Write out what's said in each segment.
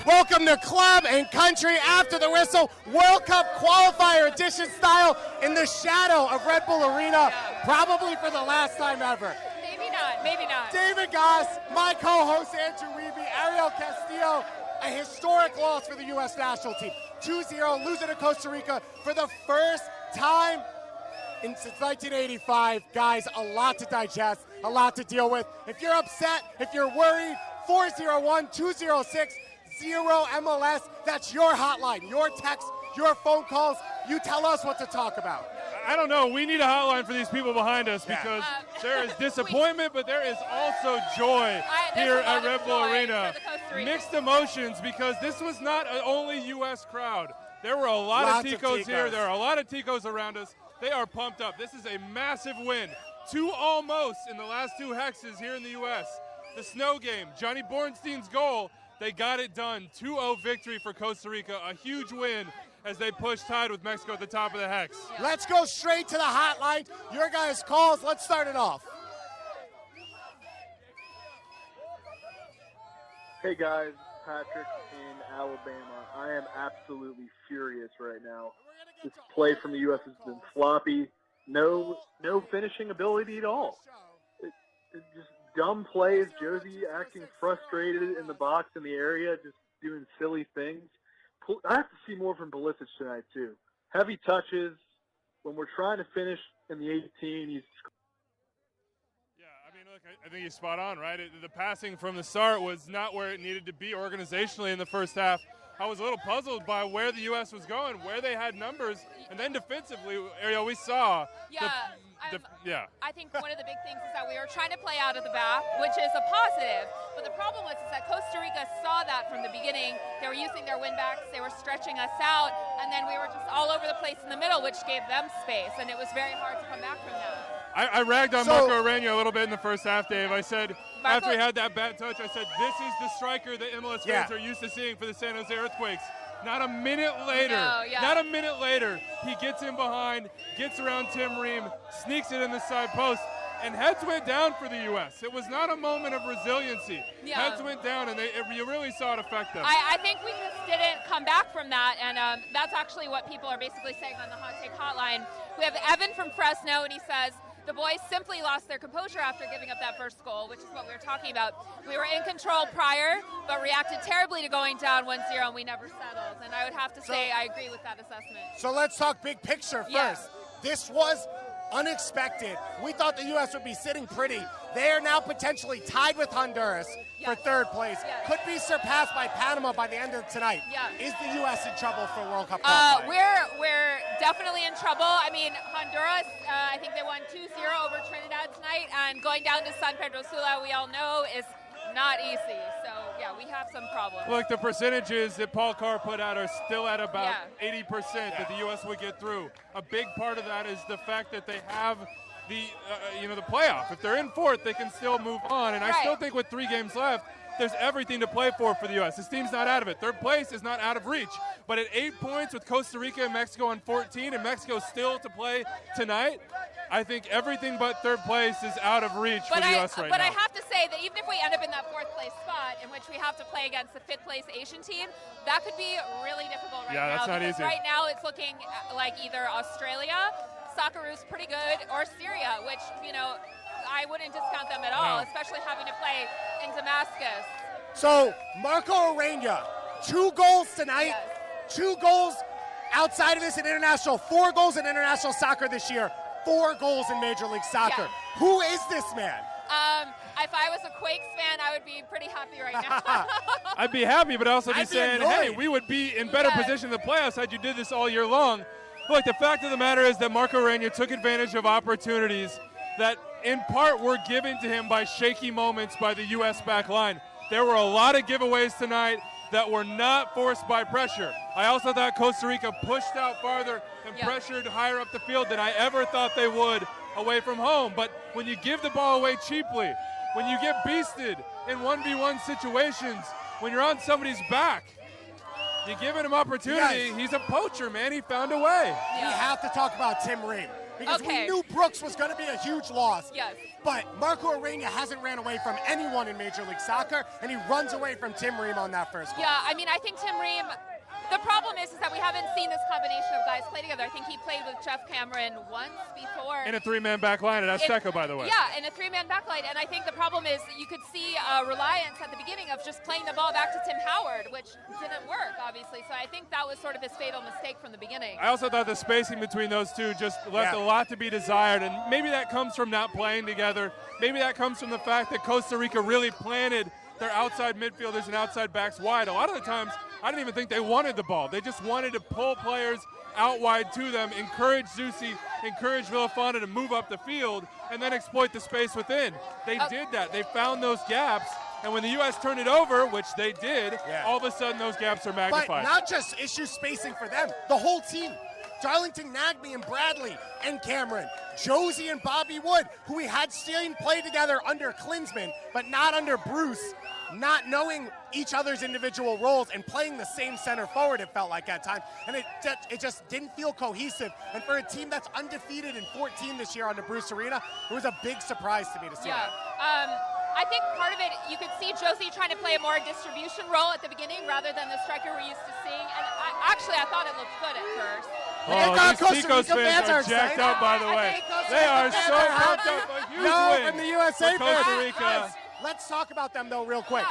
Welcome to Club and Country After the Whistle, World Cup Qualifier edition style in the shadow of Red Bull Arena, probably for the last time ever. Maybe not. David Goss, my co-host Andrew Wiebe, Arielle Castillo, a historic loss for the U.S. national team. 2-0, losing to Costa Rica for the first time since 1985. Guys, a lot to digest, a lot to deal with. If you're upset, if you're worried, 401-206-0MLS, that's your hotline, your text, your phone calls. You tell us what to talk about. I don't know. We need a hotline for these people behind us because there is disappointment, but there is also joy here at Red Bull Arena. Mixed emotions because this was not an only U.S. crowd. There were a lot of Ticos here. There are a lot of Ticos around us. They are pumped up. This is a massive win. 2 almost in the last 2 hexes here in the U.S. The snow game, Johnny Bornstein's goal, they got it done. 2-0 victory for Costa Rica, a huge win as they push tied with Mexico at the top of the hex. Let's go straight to the hotline. Your guys' calls. Let's start it off. Hey guys, Patrick in Alabama. I am absolutely furious right now. This play from the U.S. has been sloppy. No finishing ability at all. It's just dumb plays. Josie acting frustrated in the box in the area, just doing silly things. I have to see more from Pulisic tonight, too. Heavy touches. When we're trying to finish in the 18, he's... Yeah, I mean, look, I think he's spot on, right? The passing from the start was not where it needed to be organizationally in the first half. I was a little puzzled by where the U.S. was going, where they had numbers, and then defensively, Arielle, we saw... I think one of the big things is that we were trying to play out of the back, which is a positive. But the problem was that Costa Rica saw that from the beginning. They were using their win backs, they were stretching us out, and then we were just all over the place in the middle, which gave them space, and it was very hard to come back from that. I ragged on Marco Arielle a little bit in the first half, Dave. I said, after he had that bad touch, I said, this is the striker that MLS fans are used to seeing for the San Jose Earthquakes. Not a minute later, he gets in behind, gets around Tim Ream, sneaks it in the side post, and heads went down for the U.S. It was not a moment of resiliency. Heads went down, and you really saw it affect them. I think we just didn't come back from that, and that's actually what people are basically saying on the Hot-Take Hotline. We have Evan from Fresno, and he says, the boys simply lost their composure after giving up that first goal, which is what we were talking about. We were in control prior, but reacted terribly to going down 1-0, and we never settled. And I would have to say I agree with that assessment. So let's talk big picture first. This was unexpected. We thought the U.S. would be sitting pretty. They are now potentially tied with Honduras for third place. Could be surpassed by Panama by the end of tonight. Is the U.S. in trouble for World Cup qualifier? We're definitely in trouble. I mean, Honduras, I think they won 2-0 over Trinidad tonight, and going down to San Pedro Sula, we all know, is not easy. So, yeah, we have some problems. Look, the percentages that Paul Carr put out are still at about 80% that the U.S. would get through. A big part of that is the fact that they have the playoff. If they're in fourth, they can still move on. And I still think with 3 games left, there's everything to play for the U.S. This team's not out of it. Third place is not out of reach. But at 8 points with Costa Rica and Mexico on 14, and Mexico still to play tonight, I think everything but third place is out of reach for the U.S. right now. But I have to say that even if we end up in that 4th place spot in which we have to play against the 5th place Asian team, that could be really difficult right now. Yeah, that's not easy. Right now it's looking like either Australia, Socceroos pretty good, or Syria, which, I wouldn't discount them at all, especially having to play in Damascus. So, Marco Arielle, 2 goals tonight, 2 goals outside of this in international, 4 goals in international soccer this year, 4 goals in Major League Soccer. Who is this man? If I was a Quakes fan, I would be pretty happy right now. I'd be happy, but also be saying, hey, we would be in better position in the playoffs had you did this all year long. Look, the fact of the matter is that Marco Arielle took advantage of opportunities that in part were given to him by shaky moments by the U.S. back line. There were a lot of giveaways tonight that were not forced by pressure. I also thought Costa Rica pushed out farther and pressured higher up the field than I ever thought they would away from home. But when you give the ball away cheaply, when you get beasted in 1v1 situations, when you're on somebody's back, you give him opportunity. He's a poacher, man. He found a way. We have to talk about Tim Ream. because we knew Brooks was going to be a huge loss. Yes. But Marco Arena hasn't ran away from anyone in Major League Soccer, and he runs away from Tim Ream on that first goal. Yeah, I mean, I think Tim Ream, the problem is that we haven't seen this combination of guys play together. I think he played with Jeff Cameron once before. In a three-man back line at Azteca, by the way. Yeah, in a three-man back line. And I think the problem is you could see reliance at the beginning of just playing the ball back to Tim Howard, which didn't work, obviously. So I think that was sort of his fatal mistake from the beginning. I also thought the spacing between those two just left a lot to be desired. And maybe that comes from not playing together. Maybe that comes from the fact that Costa Rica really planted their outside midfielders and outside backs wide. A lot of the times, I didn't even think they wanted the ball. They just wanted to pull players out wide to them, encourage Zusi, encourage Villafana to move up the field, and then exploit the space within. They did that. They found those gaps, and when the U.S. turned it over, which they did, all of a sudden those gaps are magnified. But not just issue spacing for them, the whole team. Darlington Nagbe and Bradley and Cameron, Josie and Bobby Wood, who we had seen play together under Klinsmann, but not under Bruce, not knowing each other's individual roles and playing the same center forward, it felt like at times. And it just didn't feel cohesive. And for a team that's undefeated in 14 this year under Bruce Arena, it was a big surprise to me to see that. I think part of it, you could see Josie trying to play a more distribution role at the beginning rather than the striker we're used to seeing. And I thought it looked good at first. These Ticos fans are jacked up, by the way. They are so pumped up. A huge win from the USA for Costa Rica. Let's talk about them, though, real quick.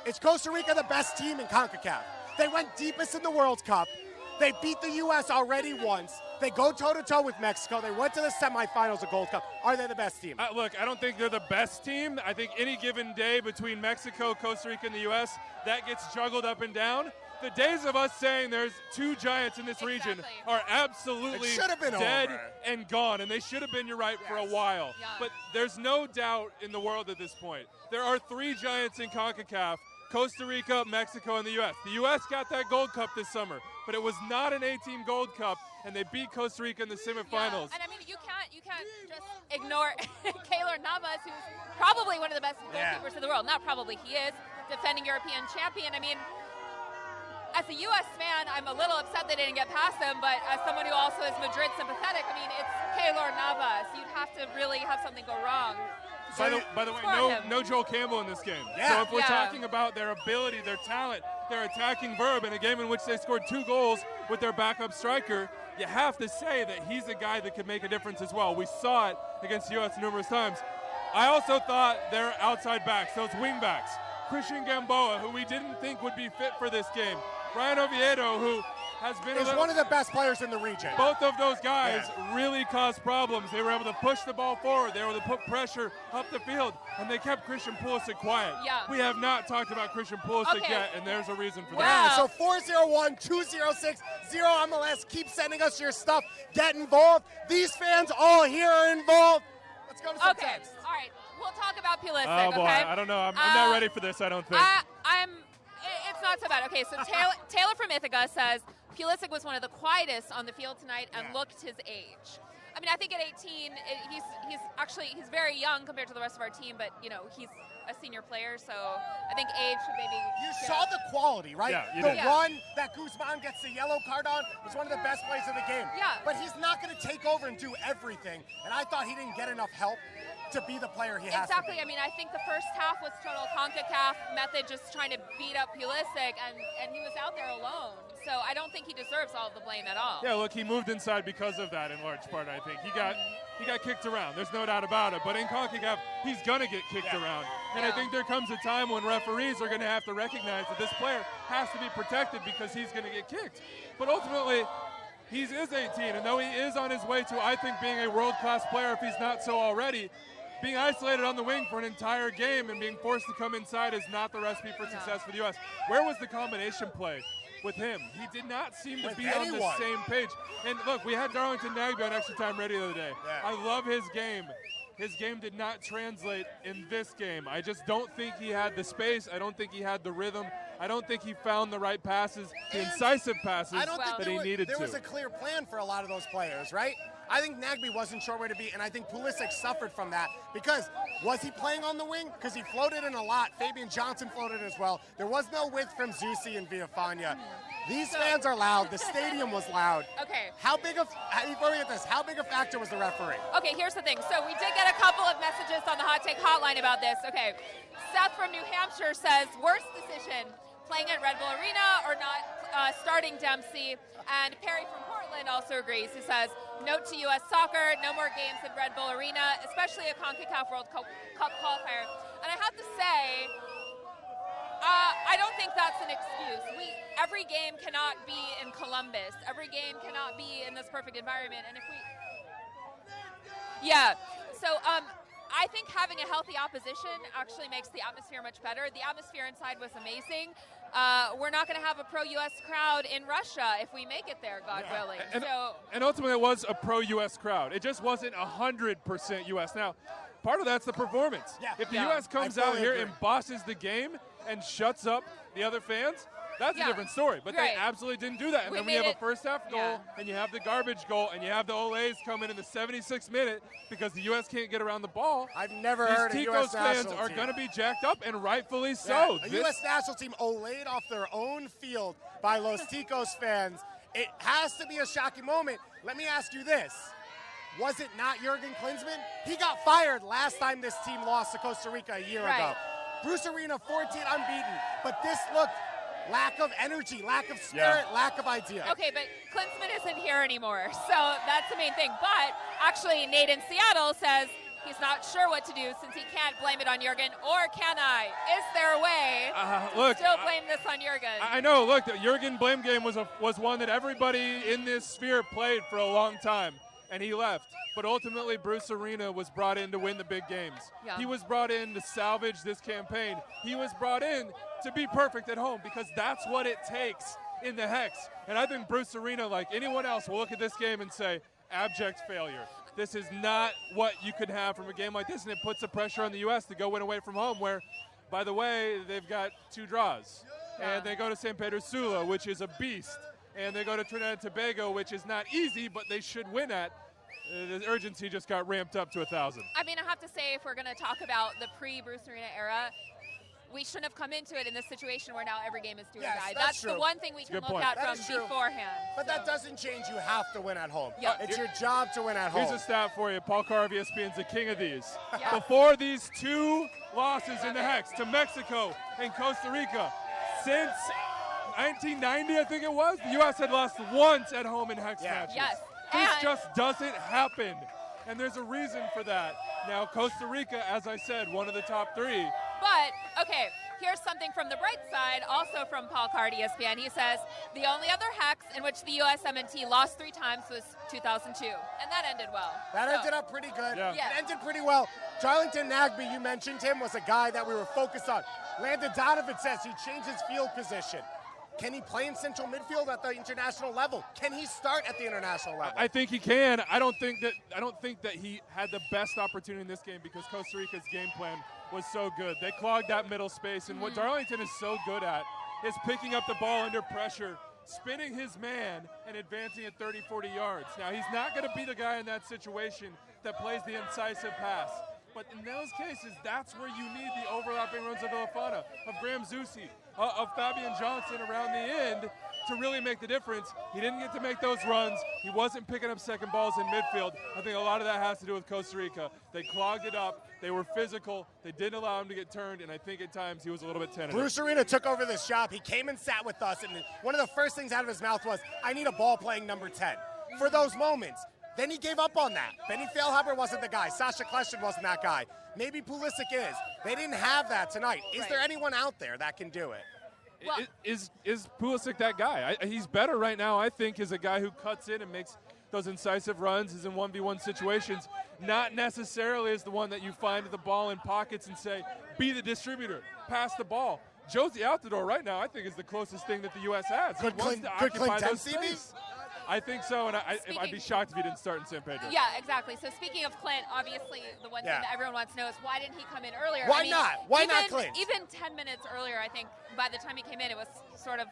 Is Costa Rica the best team in CONCACAF? They went deepest in the World Cup. They beat the U.S. already once. They go toe-to-toe with Mexico. They went to the semifinals of Gold Cup. Are they the best team? Look, I don't think they're the best team. I think any given day between Mexico, Costa Rica, and the U.S., that gets juggled up and down. The days of us saying there's two giants in this region are absolutely dead and gone, and they should have been, you're right, for a while. Yeah. But there's no doubt in the world at this point. There are three giants in CONCACAF: Costa Rica, Mexico, and the U.S. The U.S. got that Gold Cup this summer, but it was not an 18 Gold Cup, and they beat Costa Rica in the semifinals. And I mean, you can't just ignore Keylor Navas, who's probably one of the best goalkeepers in the world. Not probably, he is, defending European champion. I mean, as a U.S. fan, I'm a little upset they didn't get past them, but as someone who also is Madrid sympathetic, I mean, it's Keylor Navas. You'd have to really have something go wrong. By the way, no Joel Campbell in this game. So if we're talking about their ability, their talent, their attacking verb in a game in which they scored 2 goals with their backup striker, you have to say that he's a guy that could make a difference as well. We saw it against the U.S. numerous times. I also thought their outside backs, those wing backs, Christian Gamboa, who we didn't think would be fit for this game, Brian Oviedo, who has been one of the best players in the region. Both of those guys really caused problems. They were able to push the ball forward. They were able to put pressure up the field, and they kept Christian Pulisic quiet. Yeah. We have not talked about Christian Pulisic yet, and there's a reason for that. So 401-206-0 MLS. Keep sending us your stuff. Get involved. These fans all here are involved. Let's go to some text. All right. We'll talk about Pulisic, Oh, boy. okay? I don't know. I'm not ready for this, I don't think. It's not so bad. Okay, so Taylor from Ithaca says, Pulisic was one of the quietest on the field tonight and looked his age. I mean, I think at 18, he's very young compared to the rest of our team, but, you know, he's a senior player, so I think age should maybe... You saw the quality, right? Yeah, the run that Guzman gets the yellow card on was one of the best plays of the game. Yeah. But he's not going to take over and do everything, and I thought he didn't get enough help to be the player he has to be. Exactly. I mean, I think the first half was total CONCACAF method, just trying to beat up Pulisic, and he was out there alone. So I don't think he deserves all of the blame at all. Yeah, look, he moved inside because of that in large part, I think. He got kicked around. There's no doubt about it. But in CONCACAF, he's going to get kicked around. And I think there comes a time when referees are going to have to recognize that this player has to be protected because he's going to get kicked. But ultimately, he is 18, and though he is on his way to, I think, being a world-class player, if he's not so already, being isolated on the wing for an entire game and being forced to come inside is not the recipe for success for the U.S. Where was the combination play with him? He did not seem to be on the same page. And look, we had Darlington Nagbe on Extra Time Ready the other day. Yeah. I love his game. His game did not translate in this game. I just don't think he had the space. I don't think he had the rhythm. I don't think he found the right passes, the incisive passes that he needed to. There was a clear plan for a lot of those players, right? I think Nagbe wasn't sure where to be, and I think Pulisic suffered from that because was he playing on the wing? Because he floated in a lot. Fabian Johnson floated as well. There was no width from Zusi and Villafana. These fans are loud. The stadium was loud. Okay. Before we get this, how big a factor was the referee? Okay, here's the thing. So we did get a couple of messages on the Hot Take Hotline about this. Okay, Seth from New Hampshire says, worst decision, playing at Red Bull Arena or not starting Dempsey. And Perry from Portland also agrees. He says, note to U.S. soccer, no more games at Red Bull Arena, especially a CONCACAF World Cup qualifier. And I have to say, I don't think that's an excuse. Every game cannot be in Columbus. Every game cannot be in this perfect environment. And if we, I think having a healthy opposition actually makes the atmosphere much better. The atmosphere inside was amazing. We're not going to have a pro-U.S. crowd in Russia if we make it there, God willing. And ultimately, it was a pro-U.S. crowd. It just wasn't 100% U.S. Now, part of that's the performance. Yeah. If the U.S. comes out here and bosses the game and shuts up the other fans, that's a different story. But they absolutely didn't do that. And then we have a first-half goal, and you have the garbage goal, and you have the Olays come in the 76th minute because the U.S. can't get around the ball. I've never heard a U.S. national fans are going to be jacked up, and rightfully so. A U.S. national team olayed off their own field by Los Ticos fans. It has to be a shocking moment. Let me ask you this. Was it not Jurgen Klinsmann? He got fired last time this team lost to Costa Rica a year ago. Bruce Arena, 14 unbeaten. But this looked lack of energy, lack of spirit, lack of idea. Okay, but Klinsmann isn't here anymore, so that's the main thing. But actually, Nate in Seattle says he's not sure what to do since he can't blame it on Jurgen, or can I? Is there a way to still blame this on Jurgen? I know, look, the Jurgen blame game was one that everybody in this sphere played for a long time, and he left. But ultimately, Bruce Arena was brought in to win the big games. Yeah. He was brought in to salvage this campaign. He was brought in to be perfect at home because that's what it takes in the Hex. And I think Bruce Arena, like anyone else, will look at this game and say, abject failure. This is not what you could have from a game like this, and it puts the pressure on the U.S. to go win away from home where, by the way, they've got 2 draws. And they go to St. Pedro Sula, which is a beast. And they go to Trinidad and Tobago, which is not easy, but they should win at. The urgency just got ramped up to 1,000. I mean, I have to say, if we're going to talk about the pre-Bruce Arena era, we shouldn't have come into it in this situation where now every game is do or die. That's true. the one thing we can look at from beforehand. But that doesn't change. You have to win at home. Yeah. It's your job to win at home. Here's a stat for you. Paul Carr of ESPN's the king of these. Yeah. Before these 2 losses in the Hex to Mexico and Costa Rica, since 1990, I think it was, the U.S. had lost once at home in Hex matches. Yes. This just doesn't happen, and there's a reason for that. Now, Costa Rica, as I said, one of the top 3. But, okay, here's something from the bright side, also from Paul Carr at ESPN. He says, the only other Hex in which the USMNT lost 3 times was 2002, and that ended well. That ended up pretty good. Yeah. It ended pretty well. Darlington Nagbe, you mentioned him, was a guy that we were focused on. Landon Donovan says he changed his field position. Can he play in central midfield at the international level? Can he start at the international level? I think he can. I don't think that he had the best opportunity in this game because Costa Rica's game plan was so good. They clogged that middle space, and what Darlington is so good at is picking up the ball under pressure, spinning his man, and advancing at 30, 40 yards. Now, he's not going to be the guy in that situation that plays the incisive pass. But in those cases, that's where you need the overlapping runs of Villafana, of Graham Zusi, of Fabian Johnson around the end to really make the difference. He didn't get to make those runs. He wasn't picking up second balls in midfield. I think a lot of that has to do with Costa Rica. They clogged it up. They were physical. They didn't allow him to get turned, and I think at times he was a little bit tentative. Bruce Arena took over this job. He came and sat with us, and one of the first things out of his mouth was, I need a ball-playing number 10. For those moments. Then he gave up on that. Benny Feilhaber wasn't the guy. Sasha Kleshin wasn't that guy. Maybe Pulisic is. They didn't have that tonight. Is there anyone out there that can do it? Well, is Pulisic that guy? He's better right now, I think, as a guy who cuts in and makes those incisive runs, is in 1v1 situations, not necessarily as the one that you find the ball in pockets and say, be the distributor, pass the ball. Josie Altidore right now, I think, is the closest thing that the U.S. has. Good Clint Dempsey? I think so, and I'd be shocked if he didn't start in San Pedro. Yeah, exactly. So speaking of Clint, obviously the one thing that everyone wants to know is why didn't he come in earlier? Why not? Why not Clint? Even 10 minutes earlier, I think, by the time he came in, it was sort of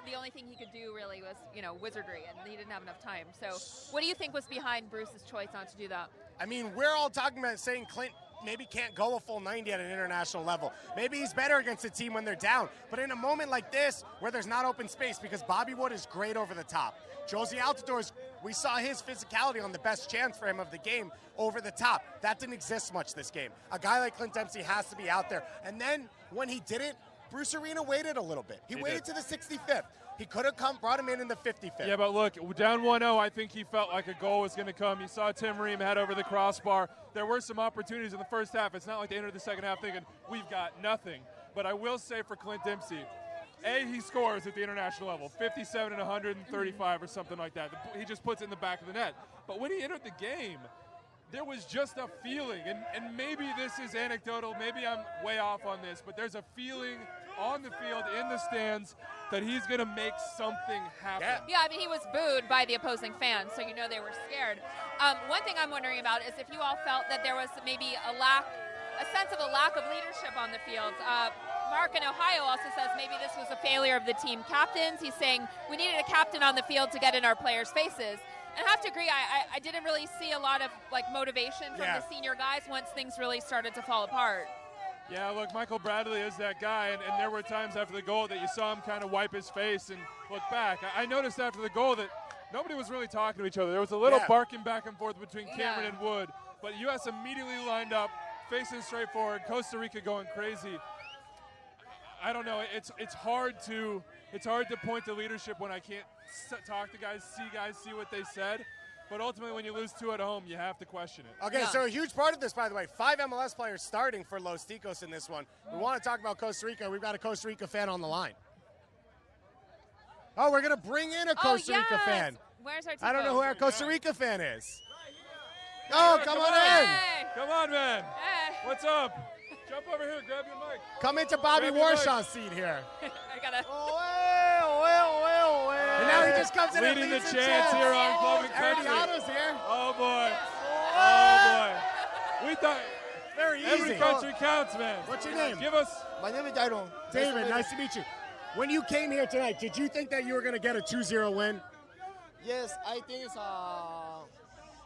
the only thing he could do really was, wizardry, and he didn't have enough time. So what do you think was behind Bruce's choice not to do that? I mean, we're all talking about saying Clint maybe can't go a full 90 at an international level. Maybe he's better against a team when they're down. But in a moment like this, where there's not open space, because Bobby Wood is great over the top. Josie Altidore, we saw his physicality on the best chance for him of the game over the top. That didn't exist much this game. A guy like Clint Dempsey has to be out there. And then when he didn't, Bruce Arena waited a little bit. He waited to the 65th. He could have brought him in the 55th. Yeah, but look, down 1-0, I think he felt like a goal was going to come. You saw Tim Ream head over the crossbar. There were some opportunities in the first half. It's not like they entered the second half thinking, we've got nothing. But I will say for Clint Dempsey, he scores at the international level, 57 and 135 or something like that. He just puts it in the back of the net. But when he entered the game, there was just a feeling, and maybe this is anecdotal, maybe I'm way off on this, but there's a feeling on the field, in the stands, that he's going to make something happen. Yeah, I mean, he was booed by the opposing fans, so they were scared. One thing I'm wondering about is if you all felt that there was maybe a sense of a lack of leadership on the field. Mark in Ohio also says maybe this was a failure of the team captains. He's saying we needed a captain on the field to get in our players' faces. And I have to agree, I didn't really see a lot of motivation from the senior guys once things really started to fall apart. Yeah, look, Michael Bradley is that guy, and there were times after the goal that you saw him kind of wipe his face and look back. I noticed after the goal that nobody was really talking to each other. There was a little barking back and forth between Cameron and Wood, but U.S. immediately lined up, facing straight forward, Costa Rica going crazy. I don't know, it's hard to point to leadership when I can't talk to guys, see what they said. But ultimately, when you lose 2 at home, you have to question it. Okay, so a huge part of this, by the way, 5 MLS players starting for Los Ticos in this one. We want to talk about Costa Rica. We've got a Costa Rica fan on the line. Oh, we're going to bring in a Costa Rica fan. Where's our I don't know who our Costa Rica fan is. Oh, come on in. Hey. Come on, man. Hey. What's up? Jump over here, grab your mic. Come into Bobby Warshaw's seat here. I gotta. And now he just comes in leading and the leads chance here on Club and Country. Arellano's here. Oh boy. Oh boy. We thought very easy. Every country counts, man. What's your name? Give us. My name is Jairo. David, nice to meet you. When you came here tonight, did you think that you were going to get a 2-0 win? Yes, I think it's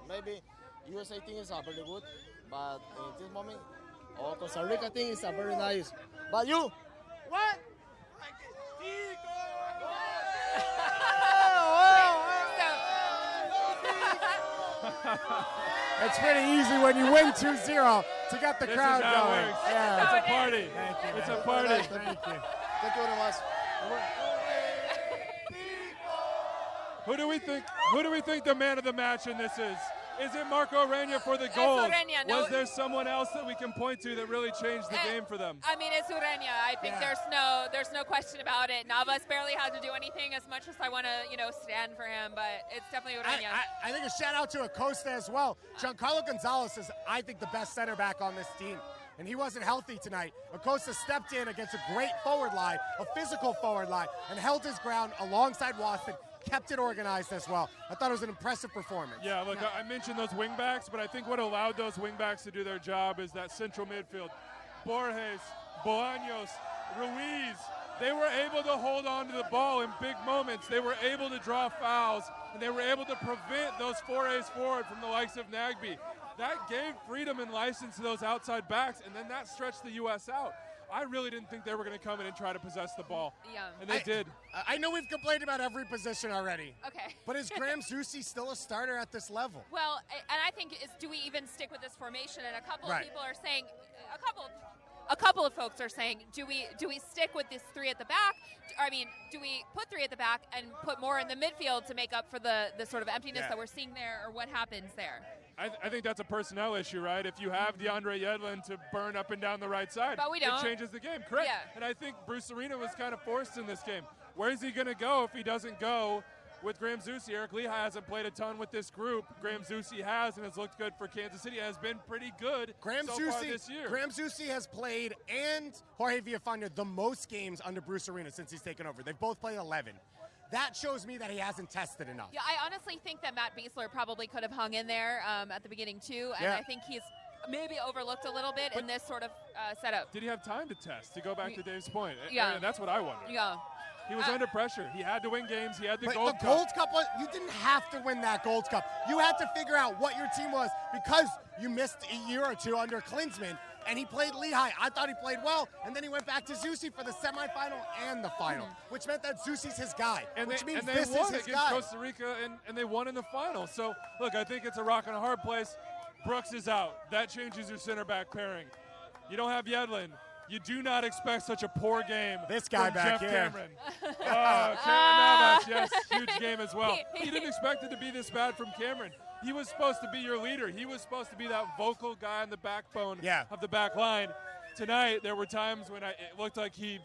maybe USA think it's very good, but in this moment, Costa Rica think it's very nice. But you? What? It's pretty easy when you win 2-0 to get the crowd going. Yeah, it's a party. Thank you. It's a party. Thank you. Thank you very much. Who do we think the man of the match in this is? Is it Marco Reina for the goal? Ureña, no. Was there someone else that we can point to that really changed the game for them? I mean, it's Ureña. I think there's no question about it. Navas barely had to do anything as much as I want to, stand for him, but it's definitely Ureña. I think a shout out to Acosta as well. Giancarlo Gonzalez is, I think, the best center back on this team. And he wasn't healthy tonight. Acosta stepped in against a great forward line, a physical forward line, and held his ground alongside Watson. Kept it organized as well. I thought it was an impressive performance. Yeah, look, I mentioned those wingbacks, but I think what allowed those wingbacks to do their job is that central midfield. Borges, Bolaños, Ruiz, they were able to hold on to the ball in big moments. They were able to draw fouls, and they were able to prevent those forays forward from the likes of Nagbe. That gave freedom and license to those outside backs, and then that stretched the U.S. out. I really didn't think they were going to come in and try to possess the ball. Yeah. And they did. I know we've complained about every position already. Okay. But is Graham Zusi still a starter at this level? Well, and I think do we even stick with this formation? And a couple of people are saying, a couple of folks are saying, do we stick with this 3 at the back? I mean, do we put 3 at the back and put more in the midfield to make up for the sort of emptiness that we're seeing there, or what happens there? I think that's a personnel issue, right? If you have DeAndre Yedlin to burn up and down the right side, but we don't. It changes the game. Correct. Yeah. And I think Bruce Arena was kind of forced in this game. Where is he going to go if he doesn't go with Graham Zusi? Eric Lehigh hasn't played a ton with this group. Graham Zusi has, and has looked good for Kansas City. Has been pretty good far this year. Graham Zusi has played, and Jorge Villafana, the most games under Bruce Arena since he's taken over. They've both played 11. That shows me that he hasn't tested enough. Yeah, I honestly think that Matt Beasler probably could have hung in there at the beginning too, and I think he's maybe overlooked a little bit in this sort of setup. Did he have time to test, to go back to Dave's point? Yeah. That's what I wonder. Yeah. He was under pressure. He had to win games. He had the but Gold the Cup. Gold Cup, you didn't have to win that Gold Cup. You had to figure out what your team was because you missed a year or two under Klinsmann, and he played Lehigh. I thought he played well, and then he went back to Zusi for the semifinal and the final, which meant that Zusi's his guy, which means this is his against guy. Costa Rica, and they won in the final. So, look, I think it's a rock and a hard place. Brooks is out. That changes your center back pairing. You don't have Yedlin. You do not expect such a poor game This guy from back Jeff here. Cameron. Cameron Navas, yes, huge game as well. You didn't expect it to be this bad from Cameron. He was supposed to be your leader. He was supposed to be that vocal guy on the backbone of the back line. Tonight, there were times when it looked like he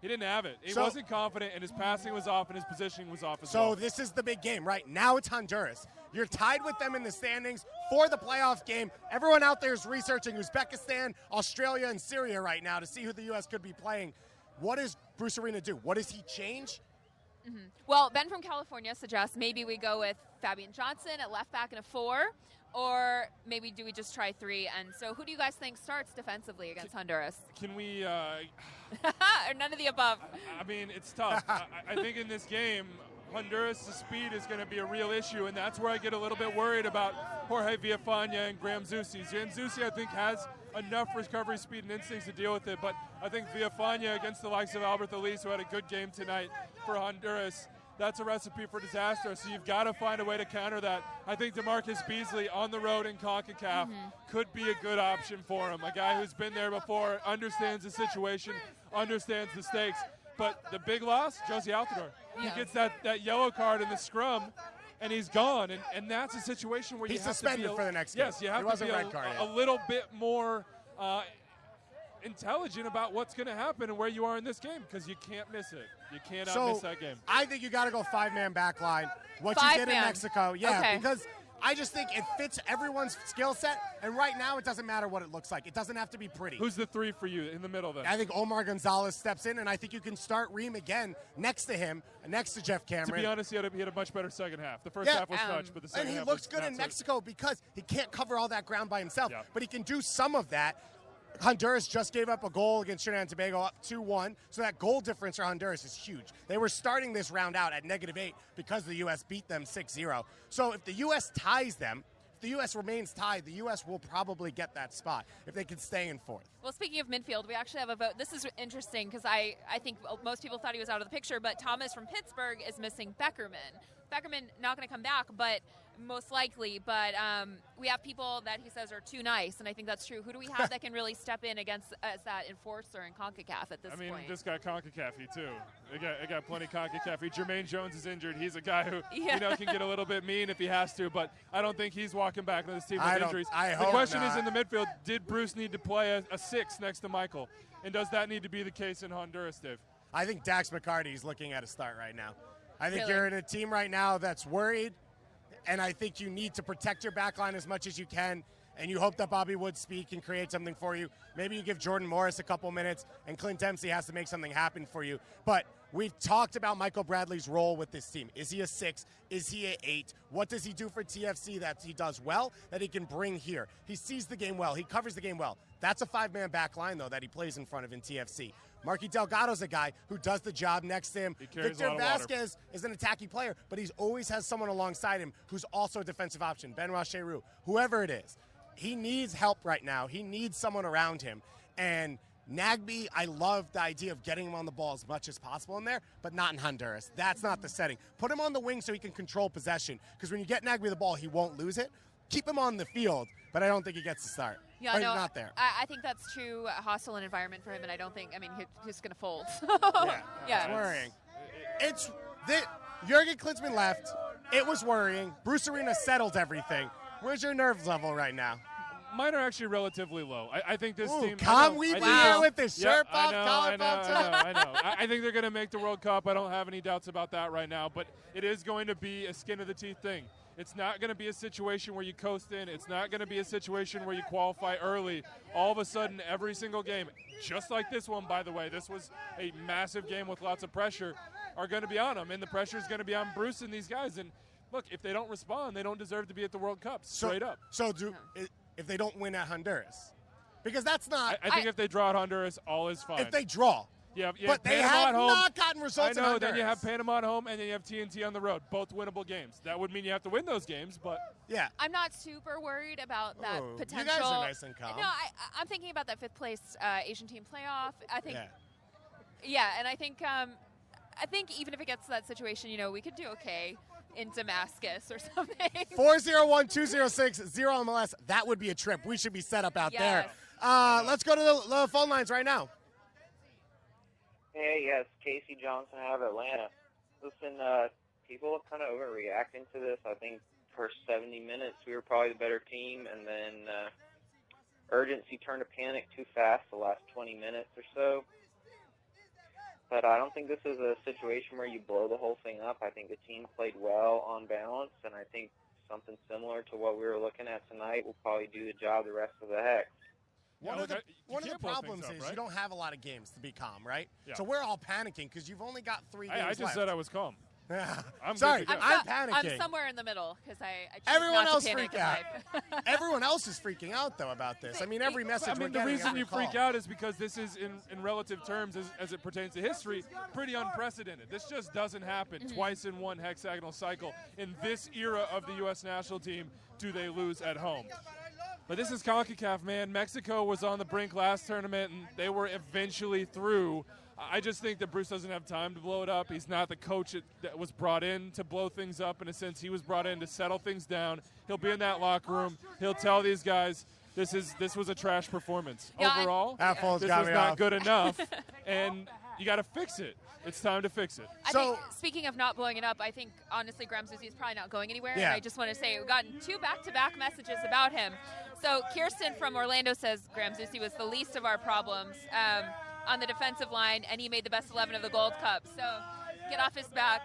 didn't have it. He wasn't confident, and his passing was off, and his positioning was off as well. So this is the big game, right? Now it's Honduras. You're tied with them in the standings for the playoff game. Everyone out there is researching Uzbekistan, Australia, and Syria right now to see who the U.S. could be playing. What does Bruce Arena do? What does he change? Well, Ben from California suggests maybe we go with Fabian Johnson at left back in a 4, or maybe do we just try 3? And so who do you guys think starts defensively against Honduras? Can we or none of the above? I mean, it's tough. I think in this game, Honduras' speed is going to be a real issue, and that's where I get a little bit worried about Jorge Villafana and Graham Zusi. Zusi, I think, has enough recovery speed and instincts to deal with it, but I think Villafana against the likes of Albert Elise, who had a good game tonight for Honduras, that's a recipe for disaster, so you've got to find a way to counter that. I think DeMarcus Beasley on the road in CONCACAF could be a good option for him, a guy who's been there before, understands the situation, understands the stakes. But the big loss, Josie Altidore. He gets that yellow card in the scrum, and he's gone. And that's a situation where he's you have suspended to be for the next game. Yes, you have to be a little bit more intelligent about what's going to happen and where you are in this game, because you can't miss it. You cannot miss that game. I think you got to go 5-man back line. What you did in Mexico. Because I just think it fits everyone's skill set, and right now it doesn't matter what it looks like. It doesn't have to be pretty. Who's the 3 for you in the middle then? I think Omar Gonzalez steps in, and I think you can start Reem again next to him, next to Jeff Cameron. To be honest, he had a much better second half. The first half was touched, but the second half and he looks good in Mexico because he can't cover all that ground by himself, but he can do some of that. Honduras just gave up a goal against Trinidad and Tobago, up 2-1, so that goal difference for Honduras is huge. They were starting this round out at -8 because the U.S. beat them 6-0. So if the U.S. ties them, if the U.S. remains tied, the U.S. will probably get that spot if they can stay in 4th. Well, speaking of midfield, we actually have a vote. This is interesting because I think most people thought he was out of the picture, but Thomas from Pittsburgh is missing Beckerman. Beckerman not going to come back, but most likely. But we have people that he says are too nice, and I think that's true. Who do we have that can really step in against as that enforcer in CONCACAF at this point? I mean, this guy CONCACAF too. They got plenty CONCACAF. Jermaine Jones is injured. He's a guy who can get a little bit mean if he has to, but I don't think he's walking back into this team with injuries. The question is in the midfield, did Bruce need to play a 6 next to Michael? And does that need to be the case in Honduras, Dave? I think Dax McCarty is looking at a start right now. I think you're in a team right now that's worried, and I think you need to protect your back line as much as you can, and you hope that Bobby Wood speak and create something for you. Maybe you give Jordan Morris a couple minutes, and Clint Dempsey has to make something happen for you. But we've talked about Michael Bradley's role with this team. Is he a 6? Is he an 8? What does he do for TFC that he does well that he can bring here? He sees the game well. He covers the game well. That's a 5-man back line, though, that he plays in front of in TFC. Marky Delgado's a guy who does the job next to him. Victor Vasquez is an attacking player, but he always has someone alongside him who's also a defensive option. Benoit Cheroux, whoever it is. He needs help right now. He needs someone around him. And Nagbe, I love the idea of getting him on the ball as much as possible in there, but not in Honduras. That's not the setting. Put him on the wing so he can control possession, because when you get Nagbe the ball, he won't lose it. Keep him on the field, but I don't think he gets to start. Yeah, no, not there. I think that's true. A hostile environment for him, and I don't think. I mean, he's going to fold. It's worrying. Jurgen Klinsmann left. It was worrying. Bruce Arena settled everything. Where's your nerves level right now? Mine are actually relatively low. I think this team. Calm Wiebe here with his shirt off, collar popped up. I know. I think they're going to make the World Cup. I don't have any doubts about that right now. But it is going to be a skin of the teeth thing. It's not going to be a situation where you coast in. It's not going to be a situation where you qualify early. All of a sudden, every single game, just like this one, by the way, this was a massive game with lots of pressure, are going to be on them. And the pressure is going to be on Bruce and these guys. And look, if they don't respond, they don't deserve to be at the World Cup, straight up. So if they don't win at Honduras? Because that's not. I think if they draw at Honduras, all is fine. If they draw. But they have not gotten results in Honduras. Then you have Panama at home, and then you have TNT on the road. Both winnable games. That would mean you have to win those games, but... Yeah. I'm not super worried about that potential. You guys are nice and calm. No, I'm thinking about that 5th place Asian team playoff. I think... Yeah, and I think even if it gets to that situation, we could do okay in Damascus or something. 401-206-0MLS. That would be a trip. We should be set up out there. Let's go to the phone lines right now. Hey, yes, Casey Johnson out of Atlanta. Listen, people are kind of overreacting to this. I think first 70 minutes we were probably the better team, and then urgency turned to panic too fast the last 20 minutes or so. But I don't think this is a situation where you blow the whole thing up. I think the team played well on balance, and I think something similar to what we were looking at tonight will probably do the job the rest of the heck. One of the problems is you don't have a lot of games to be calm, right? Yeah. So we're all panicking because you've only got 3 games I just left. said I was calm. I'm sorry, I'm panicking. I'm somewhere in the middle because I choose Everyone not else to panic freak out. Everyone else is freaking out, though, about this. I mean, every message we're getting, the reason every you call. freak out is because this is, in relative terms, as it pertains to history, pretty unprecedented. This just doesn't happen twice in one hexagonal cycle. In this era of the U.S. national team, do they lose at home? But this is CONCACAF, man. Mexico was on the brink last tournament, and they were eventually through. I just think that Bruce doesn't have time to blow it up. He's not the coach that was brought in to blow things up. In a sense, he was brought in to settle things down. He'll be in that locker room. He'll tell these guys, this was a trash performance. Overall, this was not good enough, and you got to fix it. It's time to fix it. I think, speaking of not blowing it up, I think, honestly, Graham Zusi is probably not going anywhere. Yeah. And I just want to say we've gotten 2 back-to-back messages about him. So Kirsten from Orlando says Graham Zusi was the least of our problems on the defensive line, and he made the best 11 of the Gold Cup. So get off his back.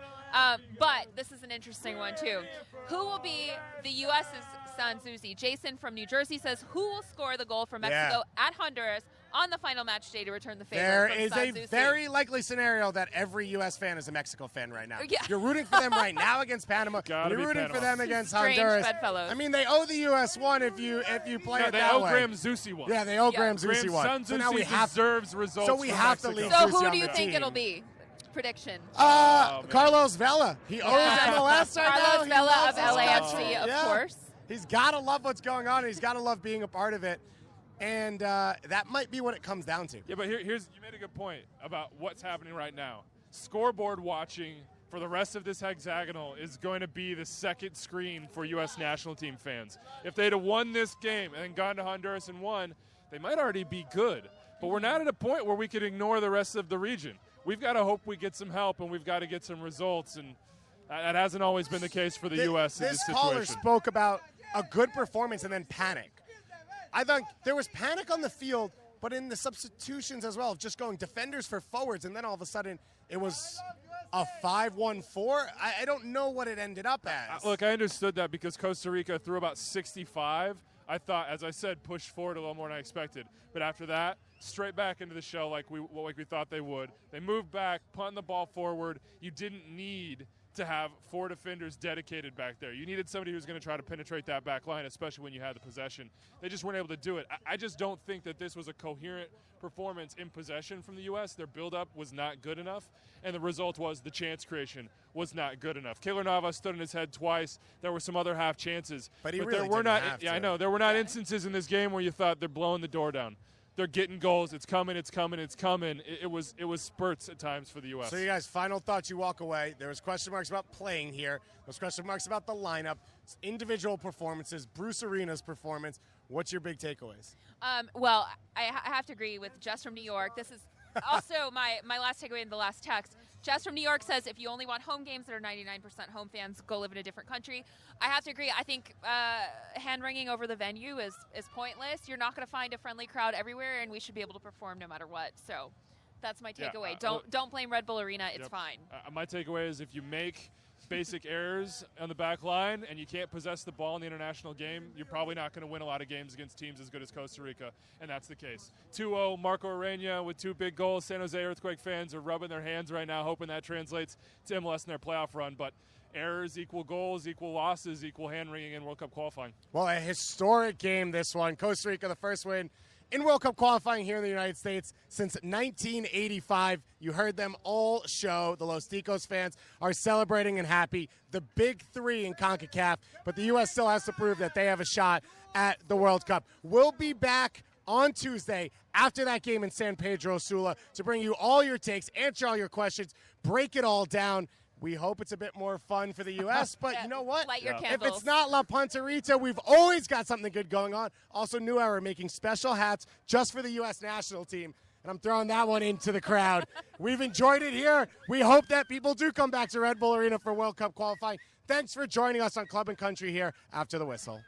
But this is an interesting one, too. Who will be the U.S.'s San Zusi? Jason from New Jersey says, who will score the goal for Mexico at Honduras on the final match day to return the favor There from is San a Zusi? very likely scenario that every U.S. fan is a Mexico fan right now. Yeah. You're rooting for them right now against Panama. You're rooting for them against Strange Honduras. bedfellows. I mean, they owe the U.S. one if you play it that way. They owe Graham Zusi one. Yeah, they owe Graham Zusi one. San Zusi so now we deserves results. So we for have Mexico. to leave So Zusi who on do you the think team. it'll be? Prediction. Carlos Vela. He owes MLS right now. Carlos Vela of He loves his LAFC, country. of course. He's got to love what's going on, and he's got to love being a part of it. And that might be what it comes down to. Yeah, but here's you made a good point about what's happening right now. Scoreboard watching for the rest of this hexagonal is going to be the second screen for U.S. national team fans. If they'd have won this game and then gone to Honduras and won, they might already be good. But we're not at a point where we could ignore the rest of the region. We've got to hope we get some help, and we've got to get some results, and that hasn't always been the case for the U.S. in this situation. Caller spoke about a good performance and then panic. I thought there was panic on the field, but in the substitutions as well, of just going defenders for forwards, and then all of a sudden it was a 5-1-4. I don't know what it ended up as. Look, I understood that because Costa Rica threw about 65. I thought, as I said, pushed forward a little more than I expected. But after that, straight back into the shell like we thought they would. They moved back, punting the ball forward. You didn't need to have 4 defenders dedicated back there. You needed somebody who was going to try to penetrate that back line, especially when you had the possession. They just weren't able to do it. I just don't think that this was a coherent performance in possession from the U.S. Their build-up was not good enough, and the result was the chance creation was not good enough. Keylor Navas stood on his head twice. There were some other half chances. But there really were didn't not. have Yeah, to. I know. There were not instances in this game where you thought they're blowing the door down. They're getting goals. It's coming. It's coming. It's coming. It was spurts at times for the U.S. So you guys, final thoughts, you walk away. There was question marks about playing here. There was question marks about the lineup, individual performances, Bruce Arena's performance. What's your big takeaways? Well, I have to agree with Jess from New York. This is also my last takeaway in the last text. Jess from New York says if you only want home games that are 99% home fans, go live in a different country. I have to agree. I think hand-wringing over the venue is pointless. You're not going to find a friendly crowd everywhere, and we should be able to perform no matter what. So that's my takeaway. Don't blame Red Bull Arena. It's fine. My takeaway is if you make basic errors on the back line and you can't possess the ball in the international game, you're probably not going to win a lot of games against teams as good as Costa Rica, and that's the case. 2-0, Marco Arena with 2 big goals. San Jose Earthquake fans are rubbing their hands right now, hoping that translates to MLS in their playoff run, but errors equal goals, equal losses, equal hand-wringing in World Cup qualifying. Well, a historic game, this one. Costa Rica, the first win in World Cup qualifying here in the United States since 1985. You heard them all show. The Los Ticos fans are celebrating and happy. The big three in CONCACAF, but the U.S. still has to prove that they have a shot at the World Cup. We'll be back on Tuesday after that game in San Pedro Sula to bring you all your takes, answer all your questions, break it all down. We hope it's a bit more fun for the U.S., but you know what? Light your If candles. it's not La Punterita, we've always got something good going on. Also, New Era making special hats just for the U.S. national team, and I'm throwing that one into the crowd. We've enjoyed it here. We hope that people do come back to Red Bull Arena for World Cup qualifying. Thanks for joining us on Club and Country here after the whistle.